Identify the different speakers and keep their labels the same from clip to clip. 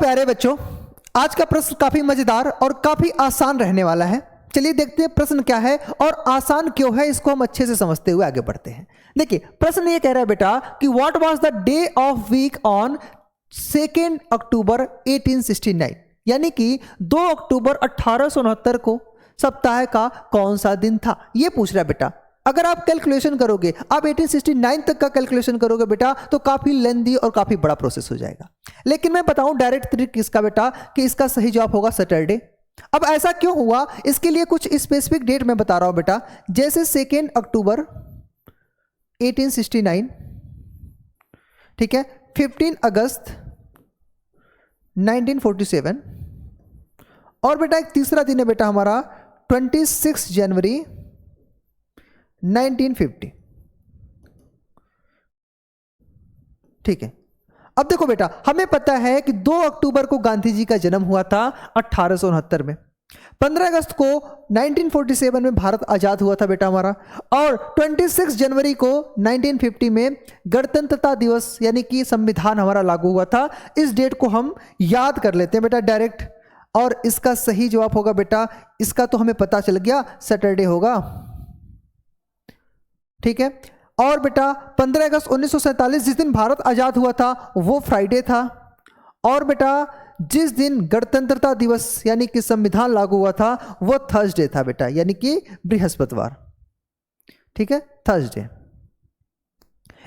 Speaker 1: प्यारे बच्चों, आज का प्रश्न काफी मजेदार और काफी आसान रहने वाला है। चलिए देखते हैं प्रश्न क्या है और आसान क्यों है, इसको हम अच्छे से समझते हुए आगे बढ़ते हैं। देखिए प्रश्न ये कह रहा है बेटा कि what was the day of week on 2 October 1869, यानी कि 2 अक्टूबर 1869 को सप्ताह का कौन सा दिन था, ये पूछ रहा है बेटा। अगर आप कैलकुलेशन करोगे, आप 1869 तक का कैलकुलेशन करोगे बेटा, तो काफी लेंदी और काफी बड़ा प्रोसेस हो जाएगा। लेकिन मैं बताऊं डायरेक्ट ट्रिक इसका बेटा कि इसका सही जवाब होगा सैटरडे। अब ऐसा क्यों हुआ, इसके लिए कुछ स्पेसिफिक डेट मैं बता रहा हूं बेटा। जैसे 2 अक्टूबर 1869, ठीक है, 15 अगस्त 1947, और बेटा एक तीसरा दिन है बेटा हमारा 26 जनवरी 1950। ठीक है, अब देखो बेटा, हमें पता है कि 2 अक्टूबर को गांधी जी का जन्म हुआ था 1869 में, 15 अगस्त को 1947 में भारत आजाद हुआ था बेटा हमारा, और 26 जनवरी को 1950 में गणतंत्रता दिवस यानी कि संविधान हमारा लागू हुआ था। इस डेट को हम याद कर लेते हैं बेटा डायरेक्ट, और इसका सही जवाब होगा बेटा, इसका तो हमें पता चल गया, सैटरडे होगा। ठीक है, और बेटा 15 अगस्त 1947 जिस दिन भारत आजाद हुआ था वो फ्राइडे था, और बेटा जिस दिन गणतंत्रता दिवस यानी कि संविधान लागू हुआ था वो थर्सडे था बेटा, यानी कि बृहस्पतिवार। ठीक है, थर्सडे।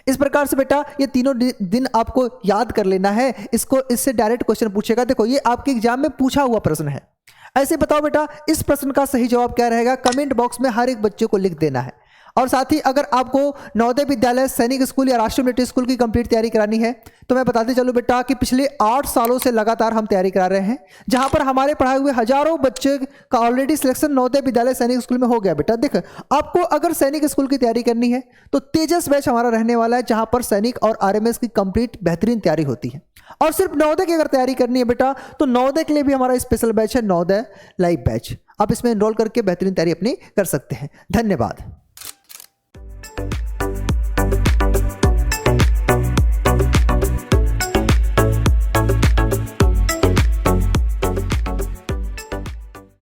Speaker 1: इस प्रकार से बेटा ये तीनों दिन आपको याद कर लेना है। इसको इससे डायरेक्ट क्वेश्चन पूछेगा। देखो ये आपके एग्जाम में पूछा हुआ प्रश्न है। ऐसे बताओ बेटा इस प्रश्न का सही जवाब क्या रहेगा, कमेंट बॉक्स में हर एक बच्चे को लिख देना है। और साथ ही अगर आपको नवोदय विद्यालय, सैनिक स्कूल या राष्ट्रीय मिलिट्री स्कूल की कंप्लीट तैयारी करानी है तो मैं बताते चलूं बेटा कि पिछले 8 सालों से लगातार हम तैयारी करा रहे हैं, जहां पर हमारे पढ़ाए हुए हजारों बच्चे का ऑलरेडी सिलेक्शन नवोदय विद्यालय सैनिक स्कूल में हो गया बेटा। देख, आपको अगर सैनिक स्कूल की तैयारी करनी है तो तेजस बैच हमारा रहने वाला है, जहां पर सैनिक और आरएमएस की कंप्लीट बेहतरीन तैयारी होती है। और सिर्फ नवोदय की अगर तैयारी करनी है बेटा तो नवोदय के लिए भी हमारा स्पेशल बैच है, नवोदय लाइव बैच। आप इसमें एनरोल करके बेहतरीन तैयारी अपनी कर सकते हैं। धन्यवाद।